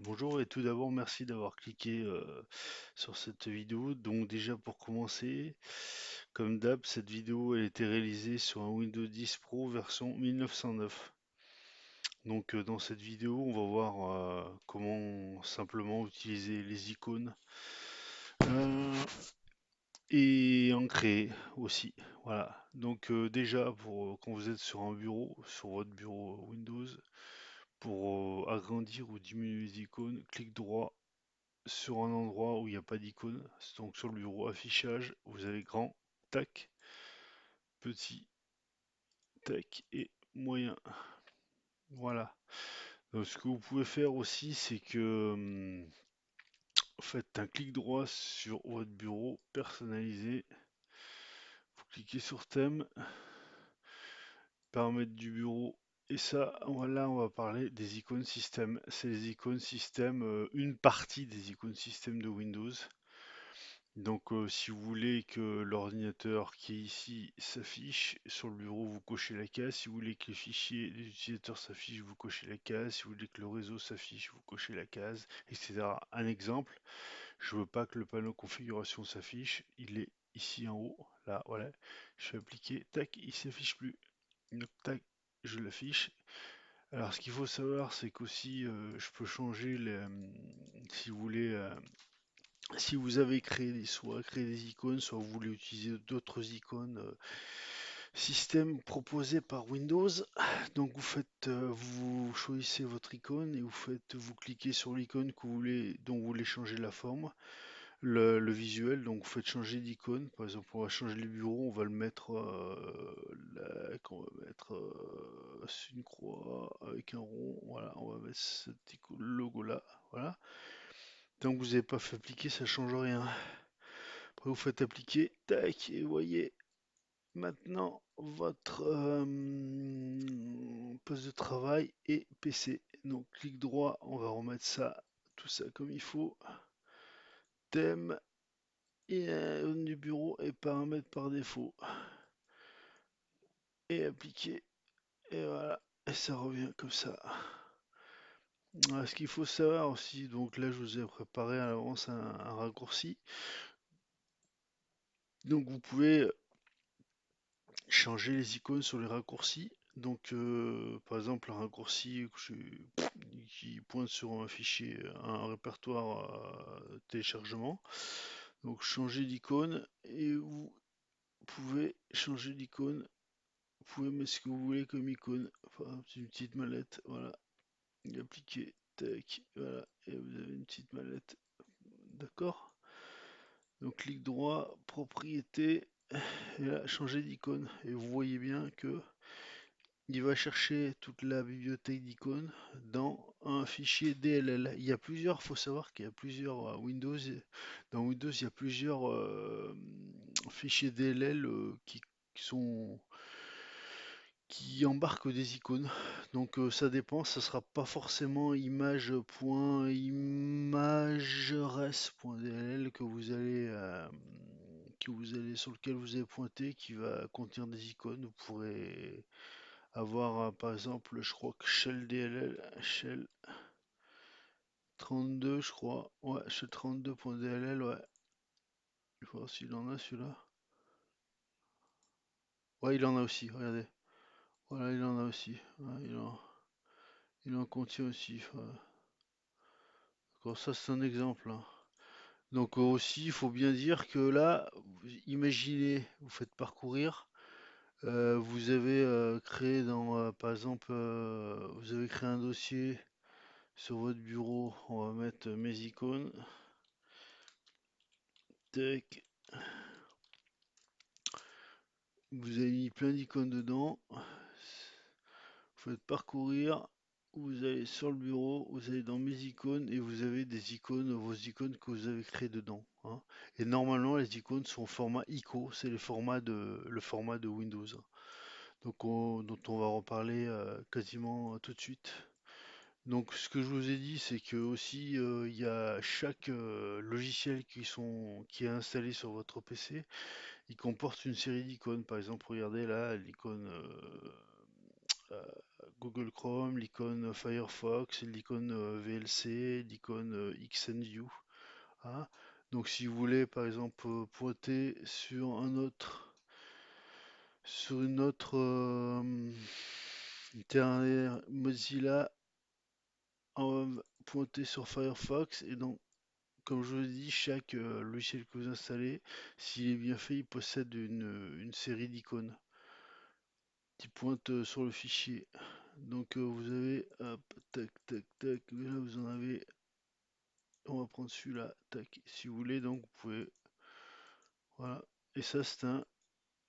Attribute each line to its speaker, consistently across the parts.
Speaker 1: Bonjour et tout d'abord merci d'avoir cliqué sur cette vidéo. Donc déjà pour commencer, comme d'hab, cette vidéo a été réalisée sur un Windows 10 Pro version 1909. Donc dans cette vidéo, on va voir comment simplement utiliser les icônes euh, et en créer aussi. Voilà. Donc déjà pour quand vous êtes sur un bureau, sur votre bureau Windows, pour agrandir ou diminuer les icônes, clic droit sur un endroit où il n'y a pas d'icône. Donc sur le bureau affichage, vous avez grand, tac, petit, tac et moyen. Voilà. Donc ce que vous pouvez faire aussi, c'est que faites un clic droit sur votre bureau personnalisé. Vous cliquez sur thème, paramètres du bureau. Et ça, voilà, on va parler des icônes système. C'est les icônes système, une partie des icônes système de Windows. Donc, si vous voulez que l'ordinateur qui est ici s'affiche sur le bureau, vous cochez la case. Si vous voulez que les fichiers des utilisateurs s'affichent, vous cochez la case. Si vous voulez que le réseau s'affiche, vous cochez la case, etc. Un exemple, je veux pas que le panneau configuration s'affiche. Il est ici en haut. Là, voilà. Je fais appliquer. Tac, il s'affiche plus. Donc, tac, je l'affiche. Alors, ce qu'il faut savoir, c'est qu'aussi, je peux changer si vous voulez. Si vous avez soit créé des icônes, soit vous voulez utiliser d'autres icônes système proposé par Windows, donc vous choisissez votre icône et vous cliquez sur l'icône dont vous voulez changer la forme, le visuel, donc vous faites changer d'icône. Par exemple, on va changer le bureau, on va le mettre on va mettre c'est une croix avec un rond, voilà, on va mettre logo là, voilà. Tant que vous n'avez pas fait appliquer, ça change rien. Après, vous faites appliquer, tac, et vous voyez maintenant votre poste de travail et PC. Donc, clic droit, on va remettre ça, tout ça comme il faut. Thème et zone du bureau et paramètres par défaut. Et appliquer, et voilà, et ça revient comme ça. Ce qu'il faut savoir aussi, donc là je vous ai préparé à l'avance un raccourci. Donc vous pouvez changer les icônes sur les raccourcis. Donc, par exemple, un raccourci qui pointe sur un fichier, un répertoire téléchargement. Donc, changer d'icône et vous pouvez changer d'icône. Vous pouvez mettre ce que vous voulez comme icône. Enfin, une petite mallette, voilà. Et appliquer, tac, voilà. Et vous avez une petite mallette, d'accord? Donc, clic droit, propriété, et là, changer d'icône. Et vous voyez bien que il va chercher toute la bibliothèque d'icônes dans un fichier DLL. Il y a plusieurs, faut savoir qu'il y a plusieurs Windows. Dans Windows, il y a plusieurs fichiers DLL sont qui embarquent des icônes. Donc ça dépend, ça sera pas forcément image.imageres.dll sur lequel vous allez pointer qui va contenir des icônes. Vous pourrez avoir par exemple, je crois que Shell DLL, Shell 32, je crois. Ouais, Shell 32.dll, ouais. Je vais voir s'il en a celui-là. Ouais, il en a aussi, regardez. Voilà, il en a aussi. Ouais, il en contient aussi. Ouais. D'accord, ça c'est un exemple, hein. Donc aussi, il faut bien dire que là, imaginez, vous faites parcourir. Vous avez créé par exemple, vous avez créé un dossier sur votre bureau. On va mettre mes icônes. Tac. Vous avez mis plein d'icônes dedans. Vous faites parcourir. Vous allez sur le bureau, vous allez dans mes icônes et vous avez des icônes, vos icônes que vous avez créées dedans, hein. Et normalement, les icônes sont au format ICO, c'est le format de Windows, hein. Donc, dont on va reparler quasiment tout de suite. Donc, ce que je vous ai dit, c'est que aussi il y a chaque logiciel qui est installé sur votre PC. Il comporte une série d'icônes. Par exemple, regardez là, l'icône Google Chrome, l'icône Firefox, l'icône VLC, l'icône XNView. Hein. Donc si vous voulez par exemple pointer sur sur une autre terminal Mozilla, on va pointer sur Firefox et donc comme je vous l'ai dit, chaque logiciel que vous installez, s'il est bien fait, il possède une série d'icônes qui pointent sur le fichier. Donc vous avez, hop, tac, tac, tac, là vous en avez, on va prendre celui-là, tac, si vous voulez, donc vous pouvez, voilà. Et ça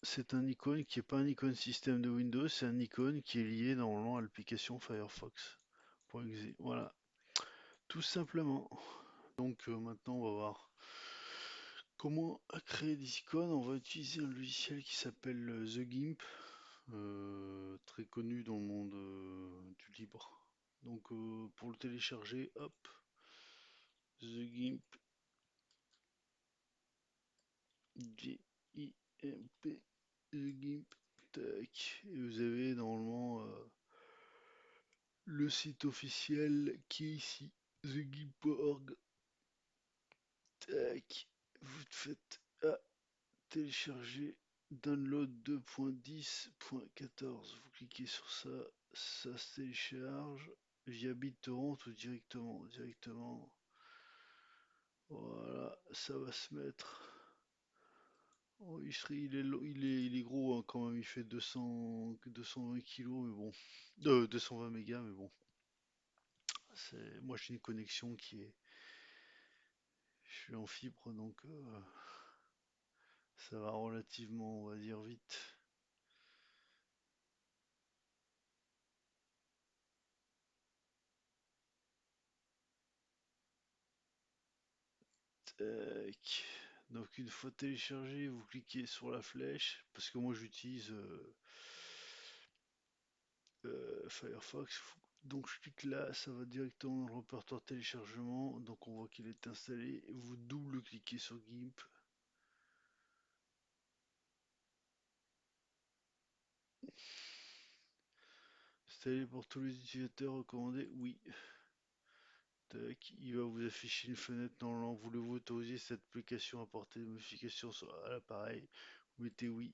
Speaker 1: c'est un icône qui n'est pas un icône système de Windows, c'est un icône qui est lié normalement à l'application Firefox. Voilà, tout simplement. Donc maintenant on va voir comment créer des icônes. On va utiliser un logiciel qui s'appelle The GIMP, très connu dans le monde du libre. Donc pour le télécharger, hop, The GIMP, G-I-M-P, The GIMP, tac. Et vous avez normalement le site officiel qui est ici, thegimp.org, tac. Vous faites télécharger download 2.10.14. Vous cliquez sur ça, ça se télécharge via BitTorrent ou directement. Voilà, ça va se mettre. Oh, il est gros hein, quand même, il fait 220 kilos, mais bon. 220 mégas, mais bon. Moi j'ai une connexion qui est. Je suis en fibre, donc ça va relativement, on va dire, vite. Tac. Donc une fois téléchargé, vous cliquez sur la flèche, parce que moi j'utilise Firefox. Donc je clique là, ça va directement dans le répertoire téléchargement. Donc on voit qu'il est installé. Vous double-cliquez sur GIMP. Installé pour tous les utilisateurs recommandés, oui. Tac. Il va vous afficher une fenêtre dans voulez-vous autoriser cette application à apporter des modifications à l'appareil? Vous mettez oui.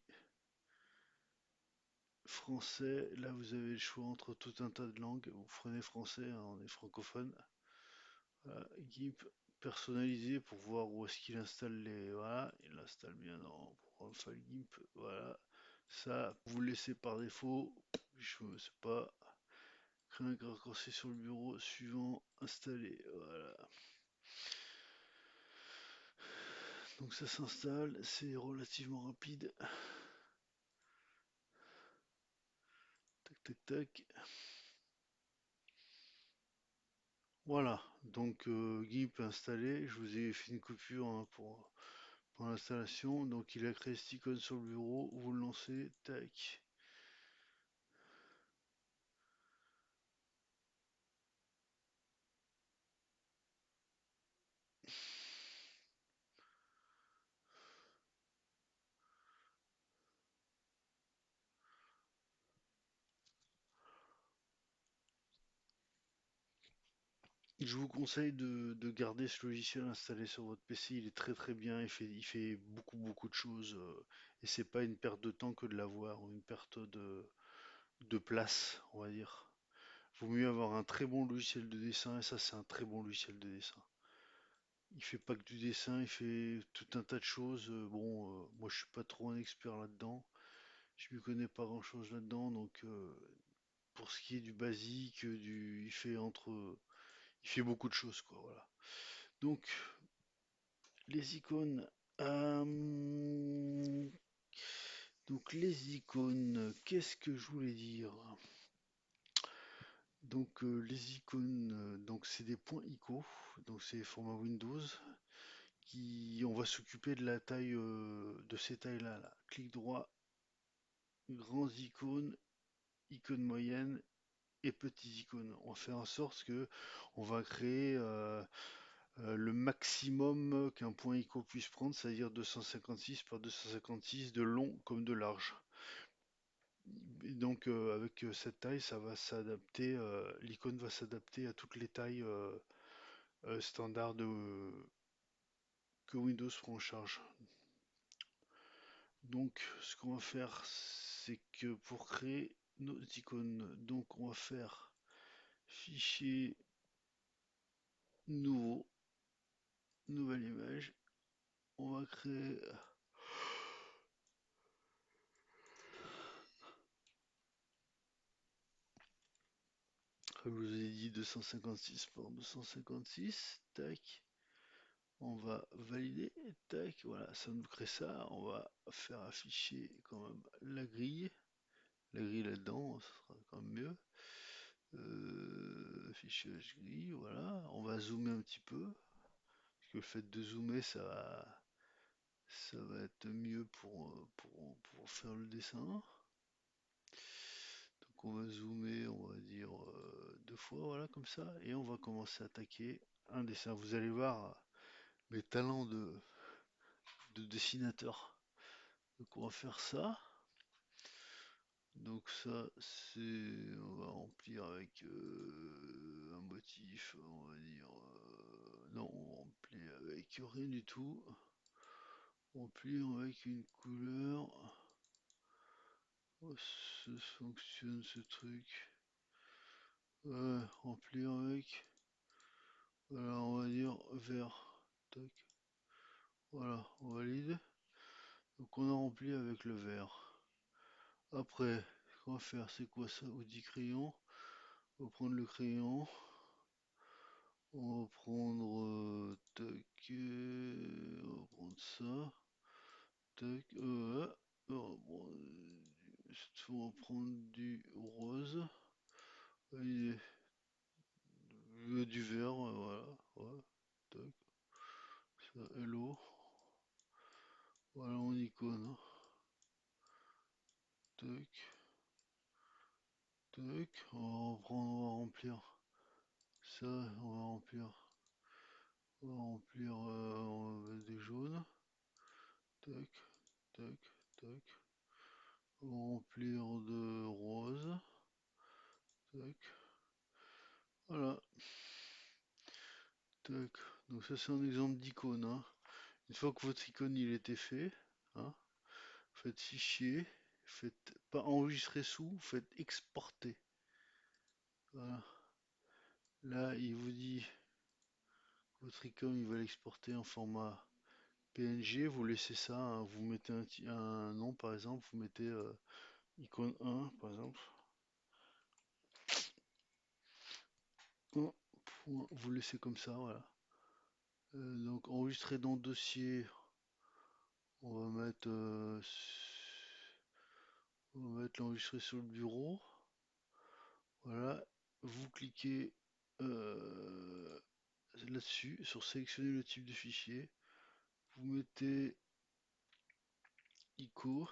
Speaker 1: Français, là vous avez le choix entre tout un tas de langues. Vous prenez français, hein, on est francophone. Voilà, GIMP personnalisé pour voir où est-ce qu'il installe les. Voilà, il l'installe bien dans programme file GIMP. Voilà, ça vous le laissez par défaut. Je ne sais pas. Créer un raccourci sur le bureau suivant, installer. Voilà. Donc ça s'installe, c'est relativement rapide. Tac, tac, tac. Voilà, donc GIMP installé. Je vous ai fait une coupure hein, pour l'installation. Donc il a créé cette icône sur le bureau. Vous le lancez, tac. Je vous conseille de garder ce logiciel installé sur votre PC. Il est très très bien. Il fait beaucoup de choses. Et c'est pas une perte de temps que de l'avoir ou une perte de place, on va dire. Vaut mieux avoir un très bon logiciel de dessin et ça c'est un très bon logiciel de dessin. Il fait pas que du dessin, il fait tout un tas de choses. Bon, moi je suis pas trop un expert là-dedans. Je m'y connais pas grand-chose là-dedans, donc pour ce qui est du basique, il fait beaucoup de choses quoi. Voilà. Donc les icônes. euh, donc les icônes, qu'est-ce que je voulais dire? Donc les icônes, donc c'est des points ICO, donc c'est format Windows. On va s'occuper de la taille de ces tailles-là. Là. Clic droit, grands icônes, icônes moyennes et petits icônes. On va faire en sorte que on va créer le maximum qu'un point ICO puisse prendre, c'est-à-dire 256 par 256 de long comme de large. Et donc avec cette taille, ça va s'adapter, l'icône va s'adapter à toutes les tailles standards que Windows prend en charge. Donc ce qu'on va faire, c'est que pour créer nos icônes, donc on va faire fichier nouveau, nouvelle image. On va créer, comme je vous ai dit, 256 par 256. Tac. On va valider. Tac. Voilà, ça nous crée ça. On va faire afficher quand même la grille. La grille là-dedans, ça sera quand même mieux. Affichage grille, voilà. On va zoomer un petit peu. Parce que le fait de zoomer, ça va être mieux pour faire le dessin. Donc on va zoomer, on va dire deux fois, voilà, comme ça. Et on va commencer à attaquer un dessin. Vous allez voir mes talents de dessinateur. Donc on va faire ça. Donc ça, c'est, on va remplir avec un motif, on va dire, non, on remplit avec rien du tout. On remplit avec une couleur. Oh, ça fonctionne ce truc. Remplir avec, voilà, on va dire vert. Tac, voilà, on valide. Donc on a rempli avec le vert. Après, ce qu'on va faire, c'est quoi ça? Audi crayon. On va prendre le crayon. On va prendre, tac, on va prendre ça. Tac, cette fois, on va prendre du rose. Allez, du vert, voilà. Ouais, tac, ça, hello. Voilà mon icône, hein. Tac, tac. On va reprendre, on va remplir ça, on va remplir. On va remplir, on va mettre des jaunes. Tac, tac, tac. On va remplir de rose. Tac. Voilà. Tac. Donc ça c'est un exemple d'icône, hein. Une fois que votre icône il était fait, hein, faites fichier, faites pas enregistrer sous, faites exporter. Voilà. Là il vous dit que votre icône il va l'exporter en format PNG, vous laissez ça, hein, vous mettez un nom par exemple, vous mettez icône 1 par exemple. Vous laissez comme ça, voilà. Donc enregistrer dans le dossier, on va mettre, l'enregistrer sur le bureau. Voilà. Vous cliquez là-dessus, sur sélectionner le type de fichier. Vous mettez ICO.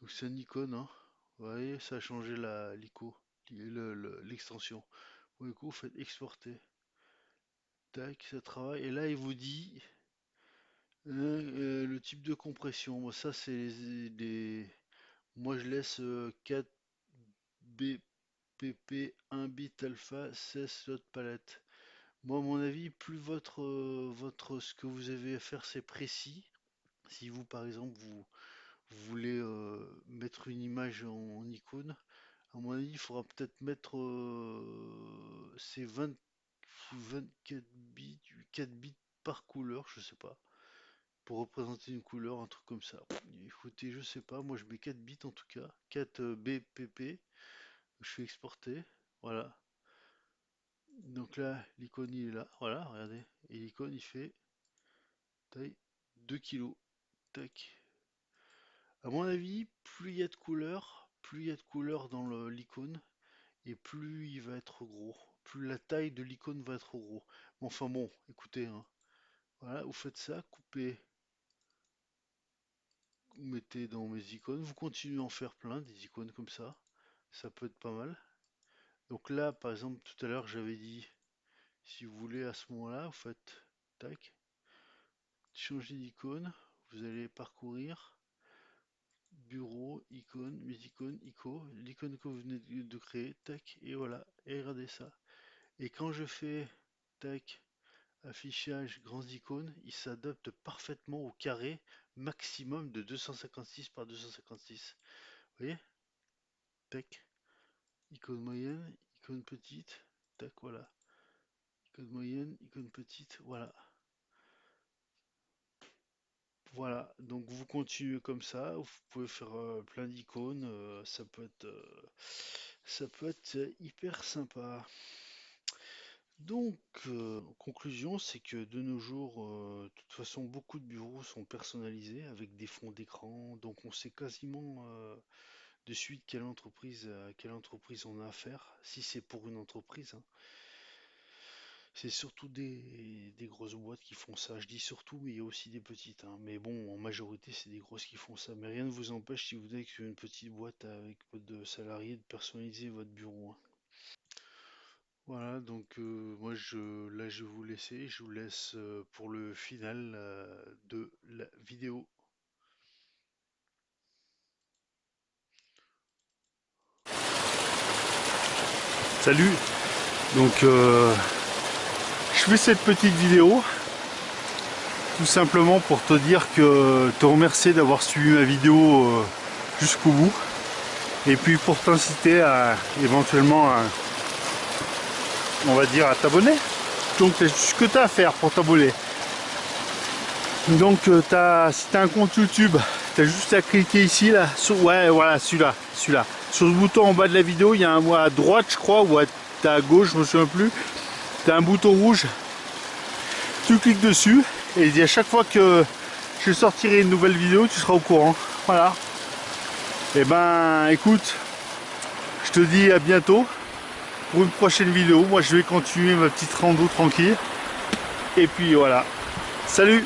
Speaker 1: Donc c'est un icône, hein. Vous voyez, ça a changé l'ICO, l'extension. Du coup, vous faites exporter. Tac, ça travaille. Et là, il vous dit le type de compression. Moi, ça, c'est moi, je laisse 4 BPP 1 bit alpha 16 slot palette. Moi, à mon avis, plus ce que vous avez à faire, c'est précis. Si vous, par exemple, vous voulez mettre une image en icône, à mon avis, il faudra peut-être mettre ces 24 bits, 4 bits par couleur, je sais pas, pour représenter une couleur, un truc comme ça. Écoutez, je sais pas, moi je mets 4 bits en tout cas, 4 BPP, je fais exporter, voilà. Donc là, l'icône il est là, voilà, regardez, et l'icône il fait taille 2 kilos, tac. À mon avis, plus il y a de couleurs, plus il y a de couleurs dans l'icône, et plus il va être gros, plus la taille de l'icône va être gros. Mais enfin bon, écoutez, hein, voilà, vous faites ça, coupez, vous mettez dans mes icônes, vous continuez à en faire plein, des icônes comme ça peut être pas mal. Donc là, par exemple, tout à l'heure, j'avais dit, si vous voulez, à ce moment-là, vous faites, tac, changer d'icône, vous allez parcourir, bureau, icône, mes icônes, l'icône que vous venez de créer, tac, et voilà, et regardez ça. Et quand je fais, tac, affichage, grandes icônes, il s'adapte parfaitement au carré maximum de 256 par 256. Vous voyez? Tac, icône moyenne, icône petite, tac, voilà. Icône moyenne, icône petite, voilà. Voilà, donc vous continuez comme ça, vous pouvez faire plein d'icônes, ça peut être hyper sympa. Donc, en conclusion, c'est que de nos jours, de toute façon, beaucoup de bureaux sont personnalisés avec des fonds d'écran, donc on sait quasiment de suite à quelle entreprise on a affaire, si c'est pour une entreprise, hein. C'est surtout des grosses boîtes qui font ça. Je dis surtout, mais il y a aussi des petites, hein. Mais bon, en majorité, c'est des grosses qui font ça. Mais rien ne vous empêche, si vous êtes une petite boîte avec peu de salariés, de personnaliser votre bureau, hein. Voilà, donc là, je vais vous laisser. Je vous laisse pour le final de la vidéo. Salut! Donc, je fais cette petite vidéo tout simplement pour te dire que te remercier d'avoir suivi ma vidéo jusqu'au bout. Et puis pour t'inciter à éventuellement, on va dire, à t'abonner. Donc c'est ce que tu as à faire pour t'abonner. Donc si tu as un compte YouTube, tu as juste à cliquer ici, là, ouais, voilà, celui-là. Sur ce bouton en bas de la vidéo, il y a un à droite, je crois, ou à gauche, je me souviens plus. Tu as un bouton rouge. Tu cliques dessus et à chaque fois que je sortirai une nouvelle vidéo, tu seras au courant. Voilà. Et ben écoute, je te dis à bientôt pour une prochaine vidéo. Moi je vais continuer ma petite rando tranquille. Et puis voilà. Salut!